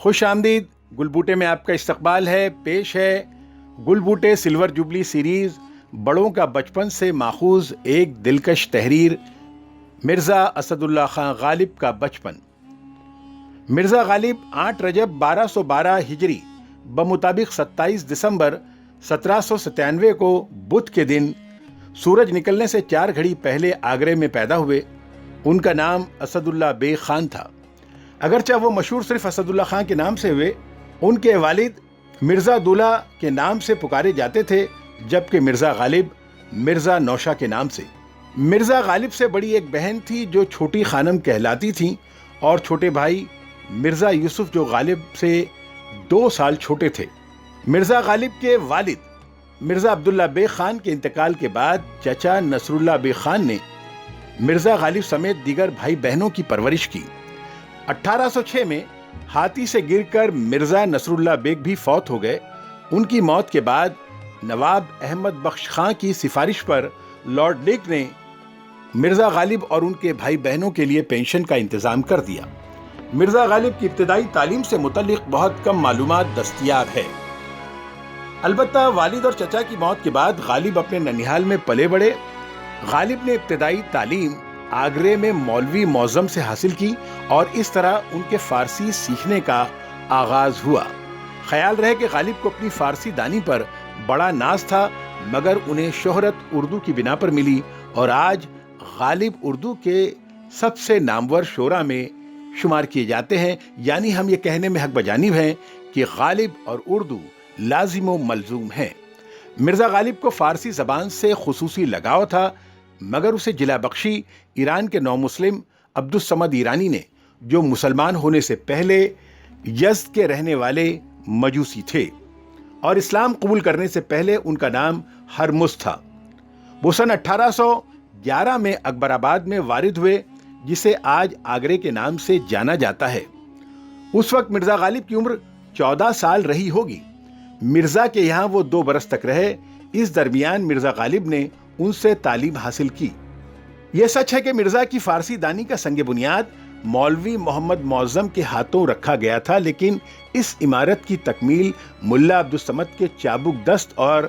خوش آمدید. گل بوٹے میں آپ کا استقبال ہے. پیش ہے گل بوٹے سلور جوبلی سیریز، بڑوں کا بچپن سے ماخوذ ایک دلکش تحریر، مرزا اسد اللہ خان غالب کا بچپن. مرزا غالب 8 رجب 1212 ہجری بمطابق 27 دسمبر 1797 کو بدھ کے دن سورج نکلنے سے 4 گھڑی پہلے آگرے میں پیدا ہوئے. ان کا نام اسد اللہ بیگ خان تھا. اگرچہ وہ مشہور صرف اسد اللہ خان کے نام سے ہوئے، ان کے والد مرزا دولہ کے نام سے پکارے جاتے تھے، جبکہ مرزا غالب مرزا نوشہ کے نام سے. مرزا غالب سے بڑی ایک بہن تھی جو چھوٹی خانم کہلاتی تھیں، اور چھوٹے بھائی مرزا یوسف جو غالب سے 2 سال چھوٹے تھے. مرزا غالب کے والد مرزا عبداللہ بیگ خان کے انتقال کے بعد چچا نصر اللہ بیگ خان نے مرزا غالب سمیت دیگر بھائی بہنوں کی پرورش کی. 1806 میں ہاتھی سے گر کر مرزا نصر اللہ بیگ بھی فوت ہو گئے. ان کی موت کے بعد نواب احمد بخش خان کی سفارش پر لارڈ لیک نے مرزا غالب اور ان کے بھائی بہنوں کے لیے پینشن کا انتظام کر دیا. مرزا غالب کی ابتدائی تعلیم سے متعلق بہت کم معلومات دستیاب ہے. البتہ والد اور چچا کی موت کے بعد غالب اپنے ننیحال میں پلے بڑھے. غالب نے ابتدائی تعلیم آگرے میں مولوی معظم سے حاصل کی، اور اس طرح ان کے فارسی سیکھنے کا آغاز ہوا. خیال رہے کہ غالب کو اپنی فارسی دانی پر بڑا ناز تھا، مگر انہیں شہرت اردو کی بنا پر ملی، اور آج غالب اردو کے سب سے نامور شعراء میں شمار کیے جاتے ہیں. یعنی ہم یہ کہنے میں حق بجانب ہیں کہ غالب اور اردو لازم و ملزوم ہیں. مرزا غالب کو فارسی زبان سے خصوصی لگاؤ تھا، مگر اسے جلا بخشی ایران کے نو مسلم عبدالصمد ایرانی نے، جو مسلمان ہونے سے پہلے یزد کے رہنے والے مجوسی تھے اور اسلام قبول کرنے سے پہلے ان کا نام ہرمز تھا. وہ سن 1811 میں اکبر آباد میں وارد ہوئے، جسے آج آگرے کے نام سے جانا جاتا ہے. اس وقت مرزا غالب کی عمر 14 سال رہی ہوگی. مرزا کے یہاں وہ 2 برس تک رہے. اس درمیان مرزا غالب نے ان سے تعلیم حاصل کی. یہ سچ ہے کہ مرزا کی فارسی دانی کا سنگ بنیاد مولوی محمد معظم کے ہاتھوں رکھا گیا تھا، لیکن اس عمارت کی تکمیل ملا عبدالصمد کے چابک دست اور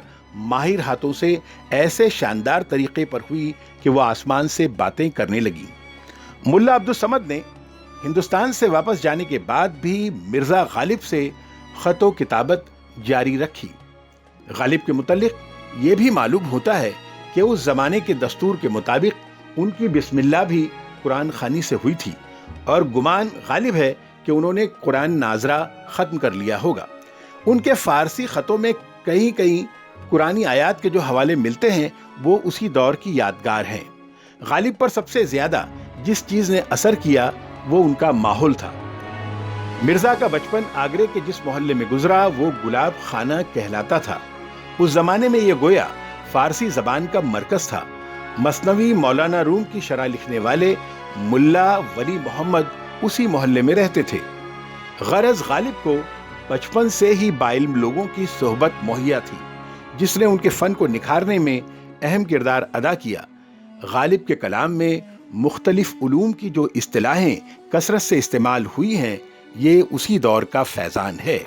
ماہر ہاتھوں سے ایسے شاندار طریقے پر ہوئی کہ وہ آسمان سے باتیں کرنے لگی. ملا عبدالصمد نے ہندوستان سے واپس جانے کے بعد بھی مرزا غالب سے خط و کتابت جاری رکھی. غالب کے متعلق یہ بھی معلوم ہوتا ہے کہ اس زمانے کے دستور کے مطابق ان کی بسم اللہ بھی قرآن خوانی سے ہوئی تھی، اور گمان غالب ہے کہ انہوں نے قرآن ناظرہ ختم کر لیا ہوگا. ان کے فارسی خطوں میں کئی قرآنی آیات کے جو حوالے ملتے ہیں وہ اسی دور کی یادگار ہیں. غالب پر سب سے زیادہ جس چیز نے اثر کیا وہ ان کا ماحول تھا. مرزا کا بچپن آگرے کے جس محلے میں گزرا وہ گلاب خانہ کہلاتا تھا. اس زمانے میں یہ گویا فارسی زبان کا مرکز تھا. مثنوی مولانا روم کی شرح لکھنے والے ملا ولی محمد اسی محلے میں رہتے تھے. غرض غالب کو بچپن سے ہی باعلم لوگوں کی صحبت مہیا تھی، جس نے ان کے فن کو نکھارنے میں اہم کردار ادا کیا. غالب کے کلام میں مختلف علوم کی جو اصطلاحیں کثرت سے استعمال ہوئی ہیں، یہ اسی دور کا فیضان ہے.